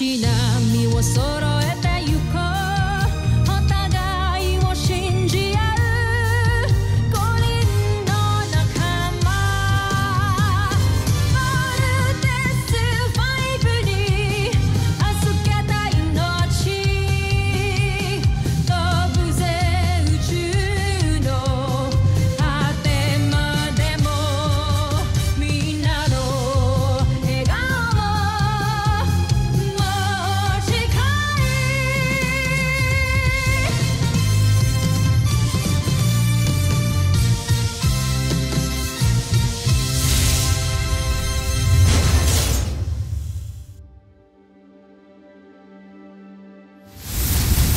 し波を揃えてゆこうお互いを信じ合う五人の仲間まるでスファイブに預けた命飛ぶぜ宇宙の果てまでもみんなの笑顔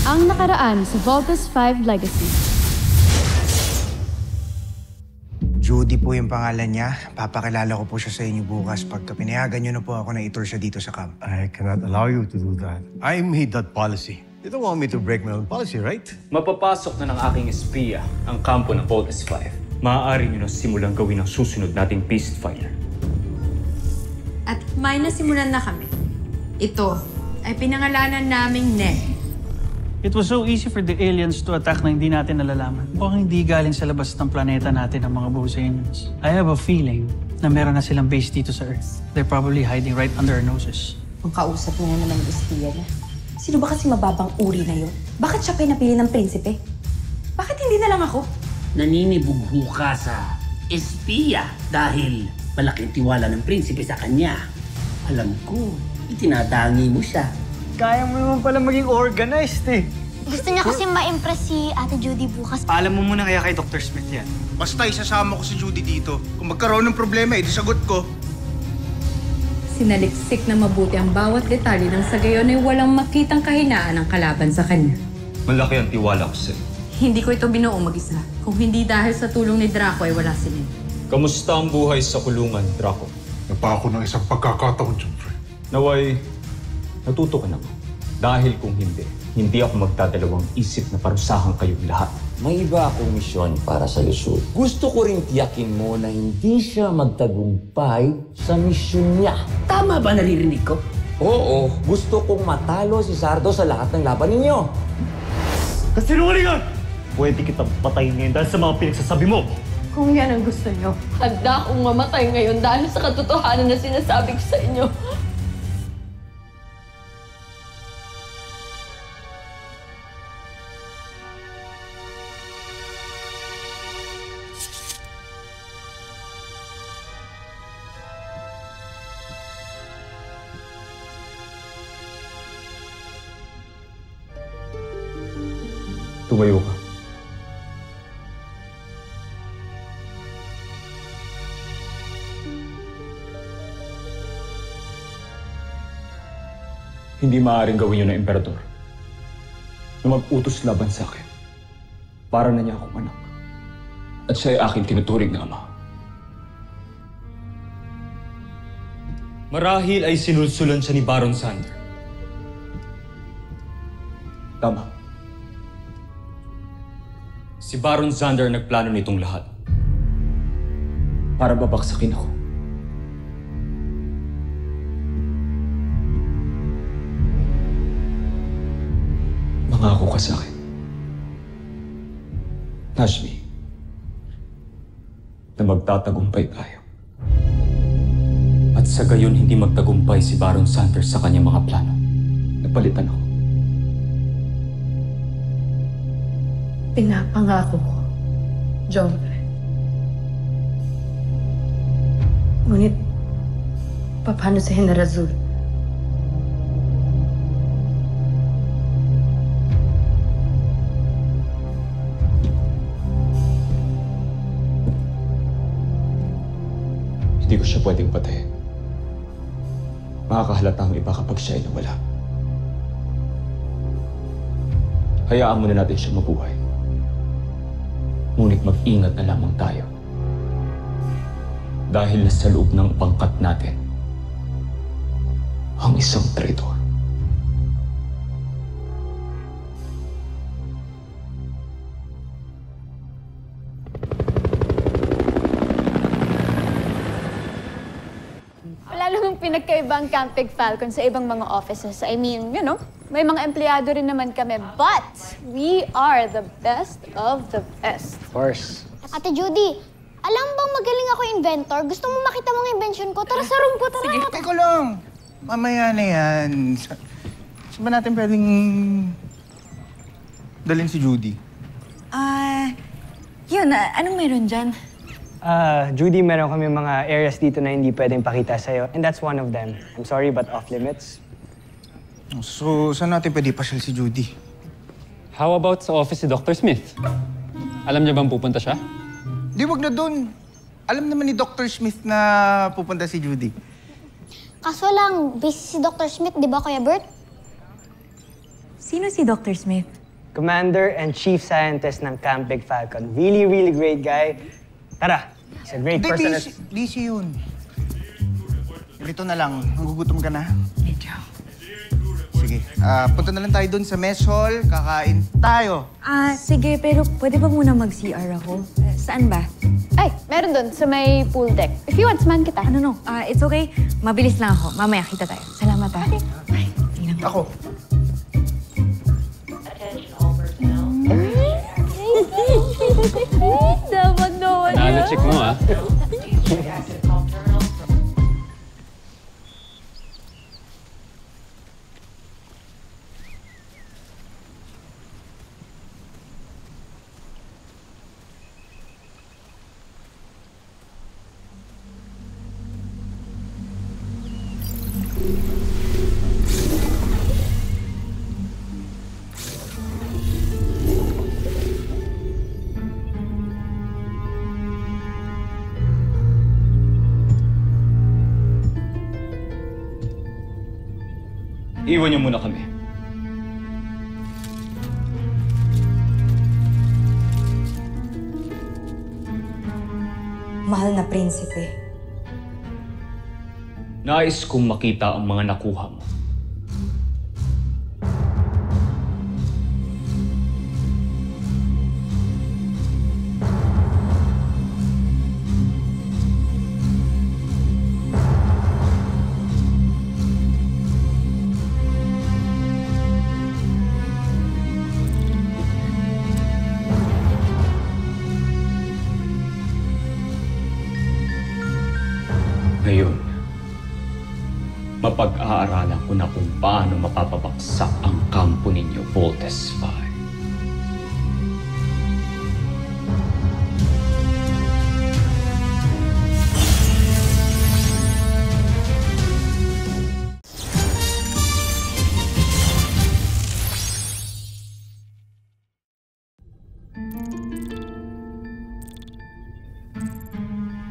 Ang nakaraan sa Voltes 5 Legacy. Judy po yung pangalan niya. Papakilala ko po siya sa inyo bukas pagka pinayagan niyo na po ako na i-tour siya dito sa camp. I cannot allow you to do that. I made that policy. You don't want me to break my own policy, right? Mapapasok na ng aking espiya ang kampo ng Voltes 5. Maaari nyo na simulang gawin ang susunod nating peacefire. At may nasimulan na kami. Ito ay pinangalanan naming Ne. It was so easy for the aliens to attack na hindi natin nalalaman. Mukhang hindi galing sa labas ng planeta natin ang mga Bosanians. I have a feeling na meron na silang base dito sa Earth. They're probably hiding right under our noses. Ang kausap mo naman ng espiya niya. Sino ba kasi mababang uri na yun? Bakit siya pinapili ng prinsipe? Bakit hindi na lang ako? Naninibugho ka sa espiya dahil malaking tiwala ng prinsipe sa kanya. Alam ko, itinadangi mo siya. Kaya mo naman pala maging organized eh. Gusto niya kasi ma-impress si Ate Judy bukas. Paalam mo muna kaya kay Dr. Smith yan. Basta isasama ko si Judy dito. Kung magkaroon ng problema, edi sagot ko. Sinaliksik na mabuti ang bawat detalye ng sa gayon ay walang makitang kahinaan ng kalaban sa kanya. Malaki ang tiwala ko sa'yo. Hindi ko ito binuo mag-isa. Kung hindi dahil sa tulong ni Draco ay wala sila. Kamusta ang buhay sa kulungan, Draco? Napako ng isang pagkakataon, Jumfrey. Naway, natuto ka na ba? Dahil kung hindi ako magdadalawang isip na parusahan kayong lahat. May iba akong misyon para sa Lusud. Gusto ko rin tiyakin mo na hindi siya magtagumpay sa misyon niya. Tama ba naririnig ko? Oo, gusto kong matalo si Sardo sa lahat ng laban ninyo. Kasinungalingan! Pwede kitang patayin ngayon dahil sa mga pinagsasabi mo. Kung yan ang gusto nyo, handa akong mamatay ngayon dahil sa katotohanan na sinasabi ko sa inyo. Tumayo ka. Hindi maaaring gawin yun ng Emperador na mag-utos laban sa akin. Para na niya akong anak. At siya ay aking tinuturing na ama. Marahil ay sinulsulan siya ni Baron Sander. Tama. Si Baron Zander nagplano nitong lahat para babaksakin ako. Mangako ka sa akin, Nashmi, na magtatagumpay tayo. At sa gayon hindi magtagumpay si Baron Zander sa kanyang mga plano. Napalitan ako. Pinapangako ko, John. Ngunit, paano sa General Zul? Hindi ko siya pwedeng patayin. Makakahalata ang iba kapag siya ay nawala. Hayaan muna natin siya mabuhay. Ngunit mag-ingat na lamang tayo. Dahil nasa loob ng pangkat natin ang isang traitor. Wala namang pinagkaiba ang Camp Big Falcon sa ibang mga offices. I mean, you know, may mga empleyado rin naman kami. But we are the best of the best. Of course. Ate Judy, alam bang magaling ako inventor? Gusto mo makita mga invention ko? Tara sa room ko, tara. Sige, teko lang. Mamaya na yan. Saan ba natin pwedeng dalhin si Judy? Anong meron dyan? Judy, meron kami mga areas dito na hindi pwedeng pakita sa'yo. And that's one of them. I'm sorry, but off limits. So, saan natin pwede pasyal si Judy? How about sa office si Dr. Smith? Alam niya bang pupunta siya? Di, wag na dun. Alam naman ni Dr. Smith na pupunta si Judy. Kaso lang, busy si Dr. Smith, di ba, Kuya Bert? Sino si Dr. Smith? Commander and Chief Scientist ng Camp Big Falcon. Really, really great guy. Tara, he's a great person. Busy yun. Rito na lang. Nagugutom ka na? Medyo. Sige. Punta na lang tayo dun sa mess hall. Kakain tayo. Sige, pero pwede ba muna mag-CR ako? Saan ba? Ay, meron dun sa may pool deck. If you want, samahan kita. No. It's okay. Mabilis lang ako. Mamaya, kita tayo. Salamat, Okay. Bye. Ako. Naman naman yun. Nala-check mo, ah. Iwan niyo muna kami. Mahal na prinsipe. Nais kong makita ang mga nakuha mo. Ngayon, mapag-aaralan ko na kung paano mapapabaksak ang kampo ninyo, Voltes 5.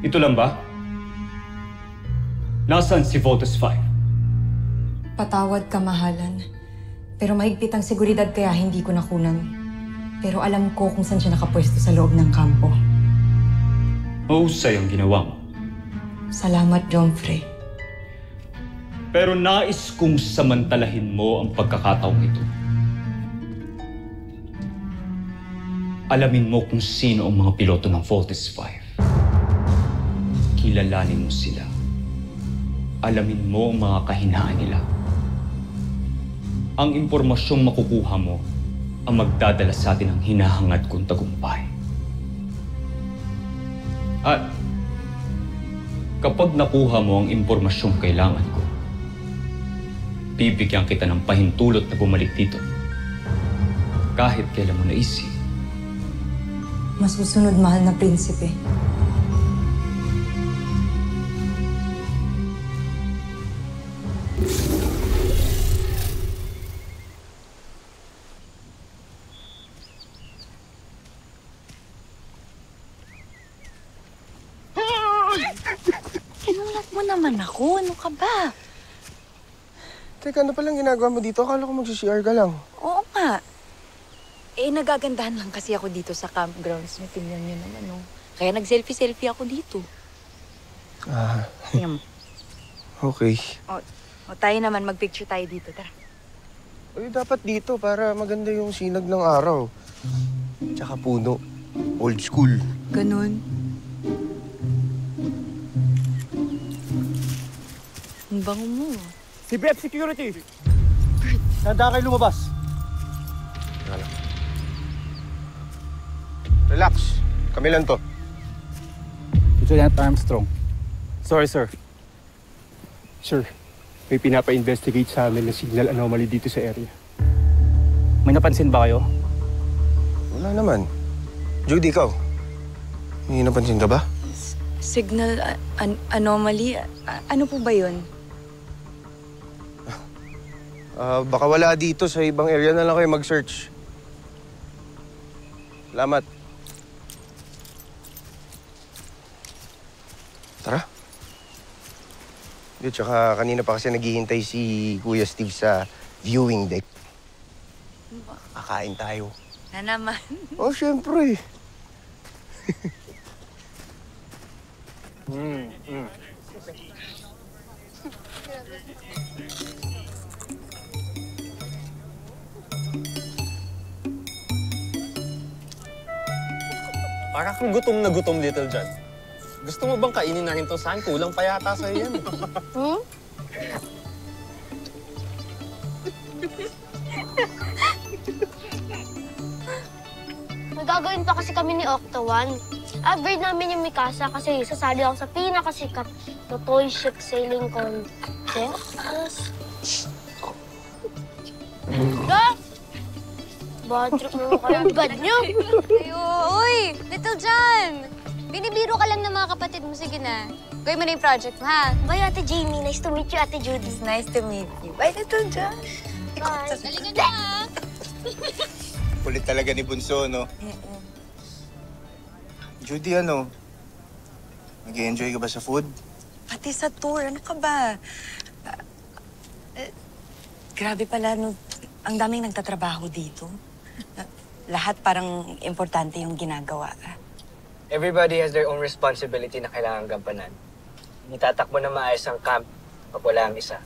Ito lang ba? Nasaan si Voltes 5? Patawad kamahalan. Pero mahigpit ang seguridad kaya hindi ko nakunan. Pero alam ko kung saan siya nakapwesto sa loob ng kampo. Mahusay ang ginawa mo. Salamat, Jomfrey. Pero nais kong samantalahin mo ang pagkakataong ito. Alamin mo kung sino ang mga piloto ng Voltes 5. Kilalanin mo sila. Alamin mo ang mga kahinaan nila. Ang impormasyong makukuha mo ang magdadala sa atin ng hinahangad kong tagumpay. At kapag nakuha mo ang impormasyong kailangan ko, bibigyan kita ng pahintulot na bumalik dito. Kahit kailan mo naisip. Masusunod, mahal na prinsipe. Kinulat mo naman ako. Ano ka ba? Teka, ano palang ginagawa mo dito? Akala ko mag-CR ka lang. Oo nga. Nagagandahan lang kasi ako dito sa campgrounds. May tingnan niyo naman, no? Kaya nag-selfie-selfie ako dito. Tingnan mo. Okay. O tayo naman, mag-picture tayo dito. Tara. Uy, dapat dito para maganda yung sinag ng araw. Tsaka puno. Old school. Ganun. Ang bango mo. Si Beth Security! Tanda kayo lumabas. Relax. Kami lang to. Lieutenant Armstrong. Sorry, sir. Sir, may pinapa-investigate sa amin na signal anomaly dito sa area. May napansin ba kayo? Wala naman. Judy, ikaw. May napansin ka ba? Signal anomaly? Ano po ba yun? Baka wala dito. Sa ibang area na lang kayo mag-search. Salamat. Tara. Di, tsaka kanina pa kasi naghihintay si Kuya Steve sa viewing deck. Kakain tayo. Na naman. Oh, syempre. Para kang gutom na gutom, Little John. Gusto mo bang kainin na rin to saan? Kulang pa yata sa'yo yan. Hmm? Magagawin pa kasi kami ni Octo One. Upgrade namin yung Mikasa kasi sasali ako sa pinakasikat na toy ship sailing contest. Guys! Bad trip naman kayo. Bad nyo! Uy! Little John! Binibiro ka lang ng mga kapatid mo. Sige na. Gawin mo na yung project mo, ha? Bye, Ate Jamie. Nice to meet you, Ate Judy. It's nice to meet you. Bye, Little John. Bye. Halika na, ha? Kulit talaga ni Bunso, no? Judy, ano? Nag-enjoy ka ba sa food? Pati sa tour, ano ka ba? Grabe pala, no? Ang daming nagtatrabaho dito. Lahat parang importante yung ginagawa. Everybody has their own responsibility na kailangan gampanan. Hindi tatakbo na maayos ang camp pag wala ang isa.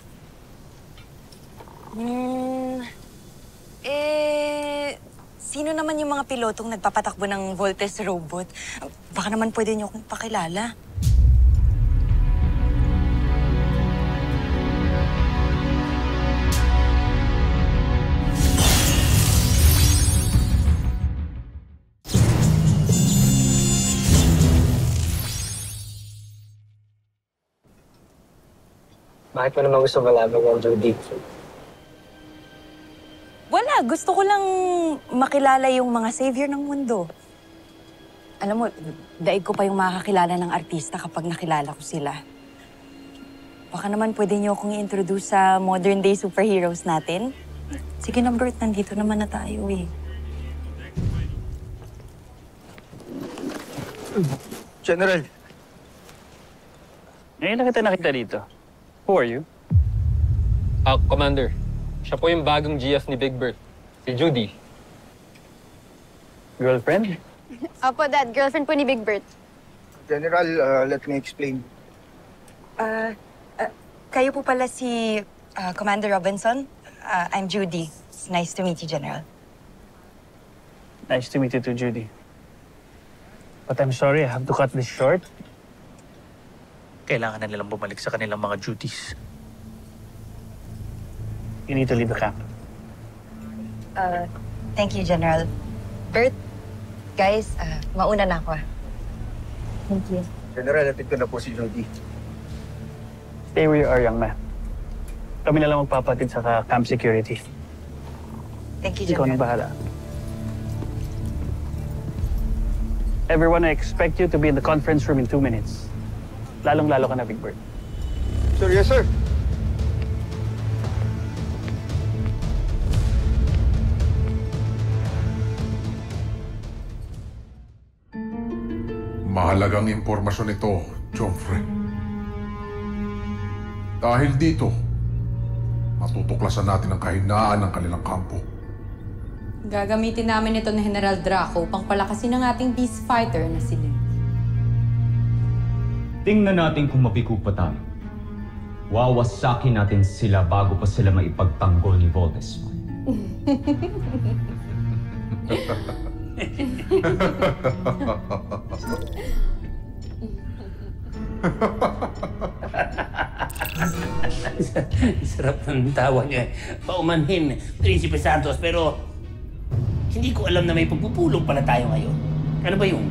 Sino naman yung mga pilotong nagpapatakbo ng Voltes robot? Baka naman pwede niyo akong pakilala. Bakit mo naman gusto malaman yung Judy? Wala. Gusto ko lang makilala yung mga savior ng mundo. Alam mo, daig ko pa yung makakilala ng artista kapag nakilala ko sila. Baka naman pwede niyo akong i-introduce sa modern-day superheroes natin. Sige na, Bert. Nandito naman na tayo eh. General. Ngayon na kita nakita dito. Who are you? Commander. Siya po yung bagong GF ni Big Bird. Si Judy. Girlfriend? Opo, Dad. Girlfriend po ni Big Bird. General, let me explain. Kayo po pala si Commander Robinson. I'm Judy. It's nice to meet you, General. Nice to meet you too, Judy. But I'm sorry, I have to cut this short. Kailangan na nilang bumalik sa kanilang mga duties. You need to leave the camp. Thank you, General. Bert, guys, mauna na ako. Thank you. General, atid ko na po si Judy. Stay where you are, young man. Kami na lang magpapatid sa camp security. Thank you, Ikaw General. nang bahala. Everyone, I expect you to be in the conference room in 2 minutes. Lalong-lalo ka na, Big Bird. Sir, yes, sir. Mahalagang impormasyon ito, Jomfrey. Dahil dito, matutuklasan natin ang kahinaan ng kanilang kampo. Gagamitin namin ito ni General Draco upang palakasin ang ating beast fighter na si Lin. Tingnan natin kung mabigo pa tayo. Wawasakin natin sila bago pa sila maipagtanggol ni Voltesman. Sarap ng tawa niya. Paumanhin, Prinsipe Santos, pero hindi ko alam na may pagpupulong pala tayo ngayon. Ano ba yung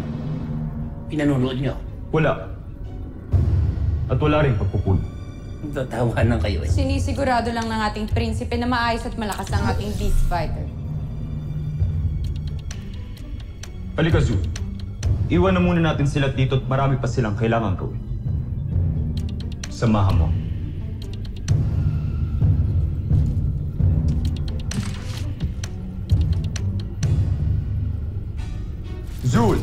pinanonood niyo? Wala. At wala rin pagpupulong. Tatawanan kayo eh. Sinisigurado lang ng ating prinsipe na maayos at malakas ang ating beast fighter. Halika, Zu. Iwan na muna natin sila dito at marami pa silang kailangan gawin. Samahan mo. Zul!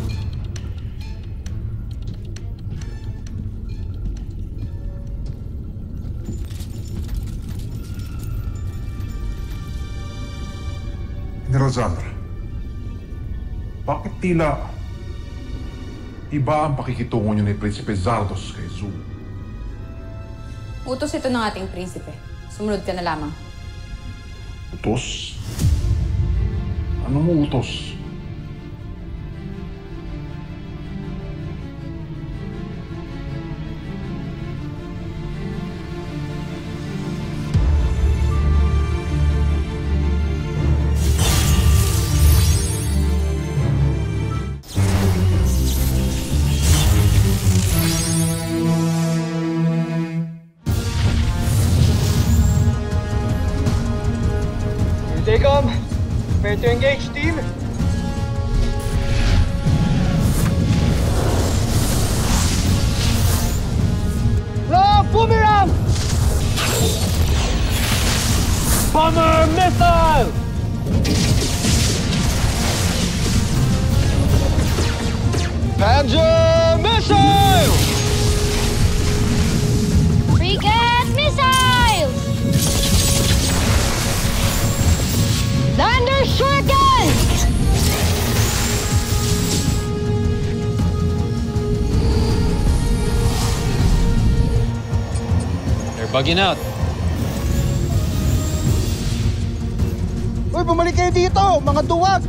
General Zandra, bakit tila iba ang pakikitungo niyo ni Prinsipe Zardos kay Zul? Utos ito ng ating prinsipe. Sumunod ka na lamang. Utos? Anong utos? Jacob, prepare to engage, team. Rob, boomerang! Bomber missile! Panzer missile! Frigate missiles! Thunder Shuriken! They're bugging out. Uy, bumalik kayo dito, mga duwag!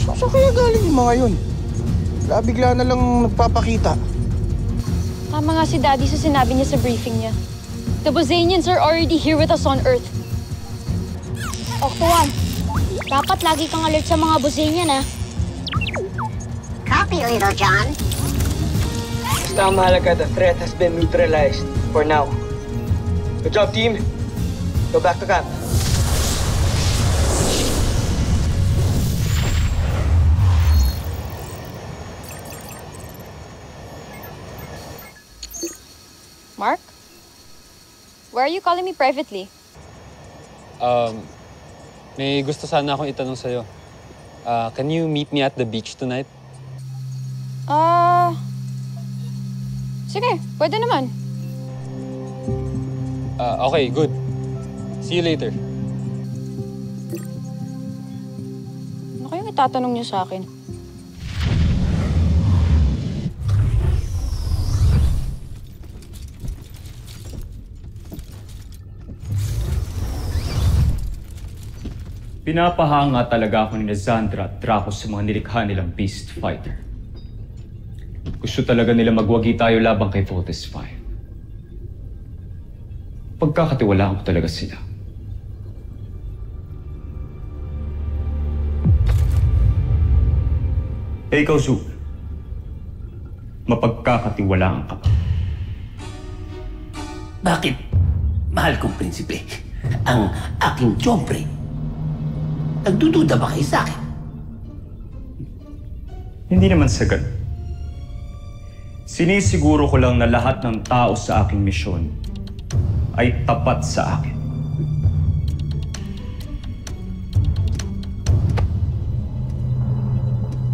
Saan kaya galing yung mga yun? Bigla na lang nagpapakita. Tama nga si Daddy sa sinabi niya sa briefing niya. The Bosanians are already here with us on Earth. Octo 1, dapat lagi kang alert sa mga Bosanian, ha? Copy, Little John. Basta ang mahalaga, the threat has been neutralized for now. Good job, team. Go back to camp. Mark? Why are you calling me privately? May gusto sana akong itanong sa'yo. Can you meet me at the beach tonight? Sige, pwede naman. Okay, good. See you later. Ano kayong itatanong niyo sa akin? Pinapahanga talaga ako ni Zandra at Draco sa mga nilikha nilang beast fighter. Gusto talaga nila magwagi tayo labang kay Voltes 5. Pagkakatiwalaan ko talaga sila. Eh, ikaw, Zu. Mapagkakatiwalaan ka ba? Bakit, mahal kong prinsipe, ang aking tiyombre, nagdududa ba kayo sa akin? Hindi naman sa ganun. Sinisiguro ko lang na lahat ng tao sa aking misyon ay tapat sa akin.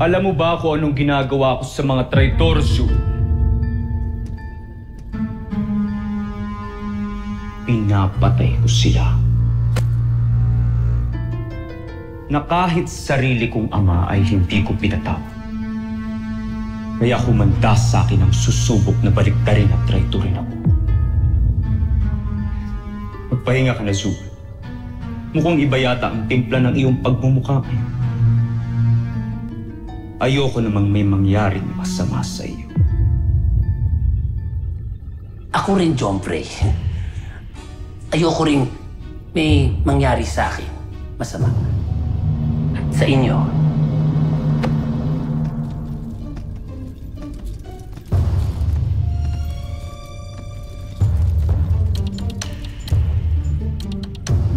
Alam mo ba kung anong ginagawa ko sa mga traitor, Zu? Pinapatay ko sila. Na kahit sarili kong ama ay hindi ko pinatawag. Kaya humanda sa akin ang susubok na baliktarin at traitorin ako. Magpahinga ka na, Zu. Mukhang iba yata ang timpla ng iyong pagmumukha. Ayoko namang may mangyaring masama sa iyo. Ako rin, Jomfrey. ayoko rin may mangyari sa akin masama. Sa inyo.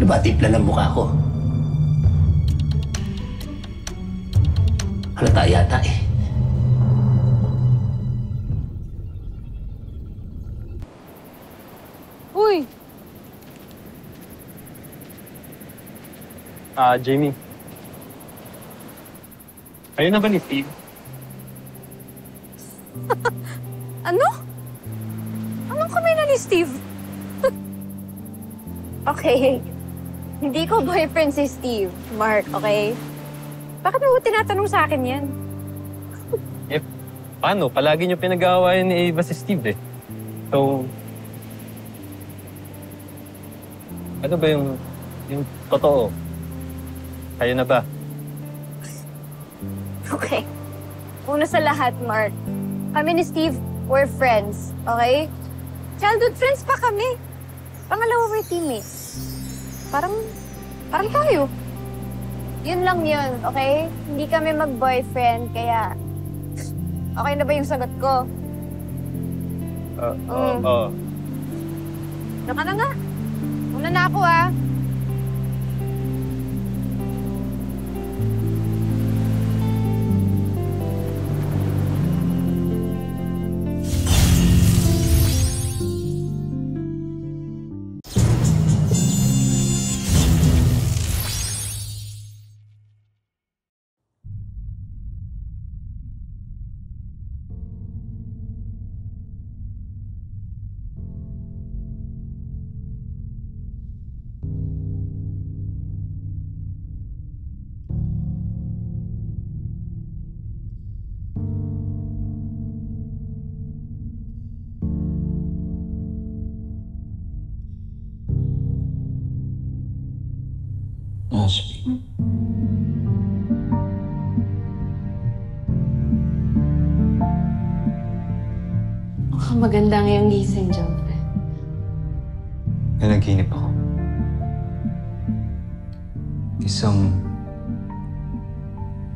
Lumatipla ng mukha ko. Halata yata eh. Uy! Jamie. Ayun na ba ni Steve? Ano? Anong kami na ni Steve? Okay. Hindi ko boyfriend si Steve, Mark, okay? Bakit mo tinatanong sa akin yan? Eh, paano? Palagi niyo pinag-aawayan ni Ava si Steve eh. So, ano ba yung totoo? Kayo na ba? Okay. Una sa lahat, Mark, kami ni Steve, we're friends, okay? Childhood friends pa kami. Pangalawa, we're teammates. Parang tayo. Yun lang yun, okay? Hindi kami mag-boyfriend, kaya... Okay na ba yung sagot ko? Oo. Naka na nga. Una na ako, ah. Aspi. Mukhang maganda ngayong gising, Jomfre. Nanaginip ako. Isang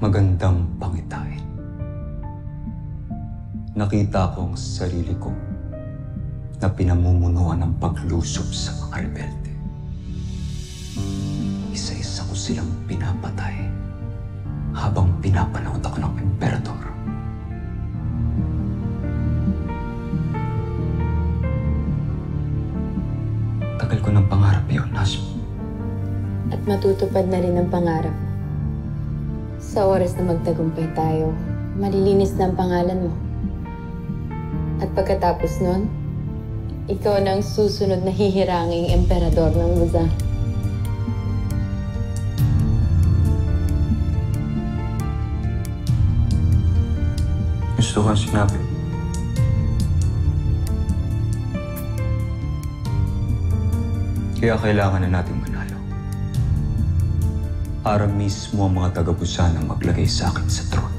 magandang pangitain. Nakita ko ang sarili ko na pinamumunuan ng paglusob sa mga rebelde. Isa-isa ko silang pinapatay habang pinapanood ako ng emperador. Tagal ko ng pangarap yun, Aspi. At matutupad na rin ang pangarap mo. Sa oras na magtagumpay tayo, malilinis na ang pangalan mo. At pagkatapos nun, ikaw na ang susunod na hihiranging emperador ng Busan. Gusto kong sinabi. Kaya kailangan na natin manalo. Para mismo ang mga taga-Busan ang maglagay sa akin sa throne.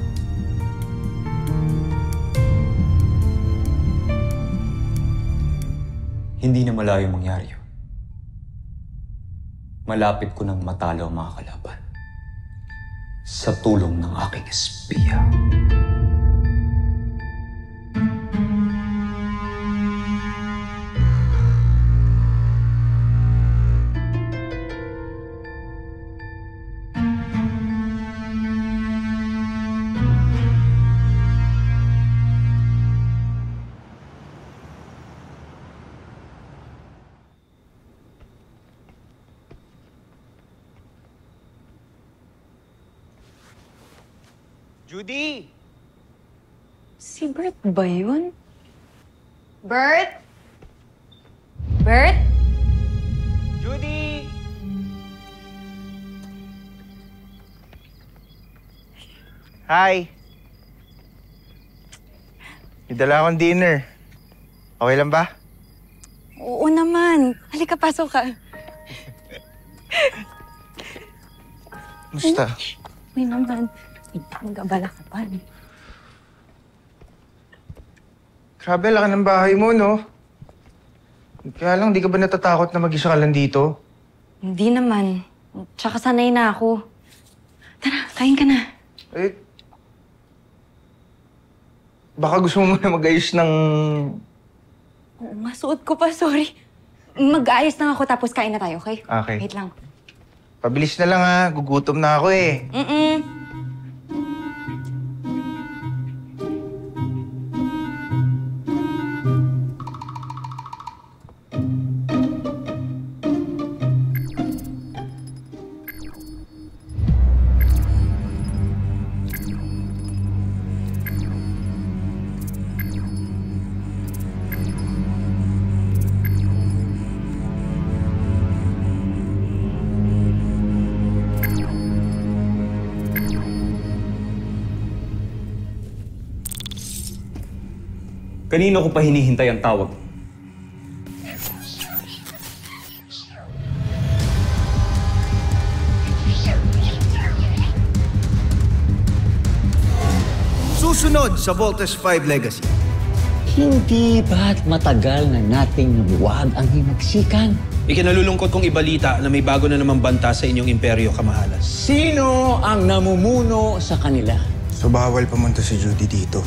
Hindi na malayo mangyari yun. Malapit ko nang matalo ang mga kalaban sa tulong ng aking espiya. Judy! Si Bert ba yun? Bert? Bert? Judy! Hi! May dala akong dinner. Okay lang ba? Oo naman. Halika, pasok ka. Musta? Uy naman. Mag-abala ka pa. Grabe, laki ng bahay mo, no? Kaya lang, di ka ba natatakot na mag-isa ka lang dito? Hindi naman. Tsaka sanay na ako. Tara, kain ka na. Eh, baka gusto mo muna mag-ayos ng... Masuot ko pa, sorry. Mag-aayos lang ako tapos kain na tayo, okay? Okay. Wait lang. Pabilis na lang ha, gugutom na ako eh. Kanino ko pa hinihintay ang tawag? Susunod sa Voltes 5 Legacy. Hindi ba't matagal na nating nabuwag ang himagsikan? Ikinalulungkot kong ibalita na may bago na namang banta sa inyong imperyo, kamahalan. Sino ang namumuno sa kanila? So bawal pumunta si Judy dito.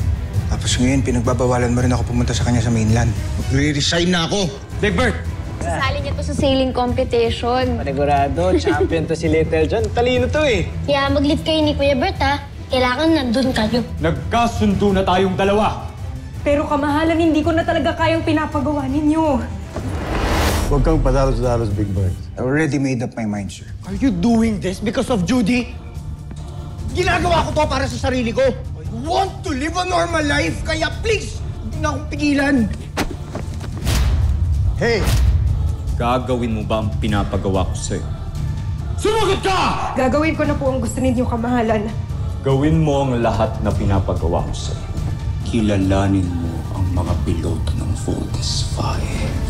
Tapos ngayon, pinagbabawalan mo rin ako pumunta sa kanya sa mainland. Magre-resign na ako! Big Bird! Sasali niya to sa sailing competition. Panigurado, champion to si Little John. Talino to eh. Kaya mag-lead kayo ni Kuya Bert, ha? Kailangan nandun kayo. Nagkasundo na tayong dalawa. Pero kamahalan, hindi ko na talaga kayang pinapagawa ninyo. Huwag kang padalos-dalos, Big Bird. I already made up my mind, sir. Are you doing this because of Judy? Ginagawa ko to para sa sarili ko. I want to live a normal life, kaya please, hindi na akong pigilan. Hey! Gagawin mo ba ang pinapagawa ko sa'yo? Sumagot ka! Gagawin ko na po ang gusto ninyo, kamahalan. Gawin mo ang lahat na pinapagawa ko sa'yo. Kilalanin mo ang mga piloto ng Voltes 5.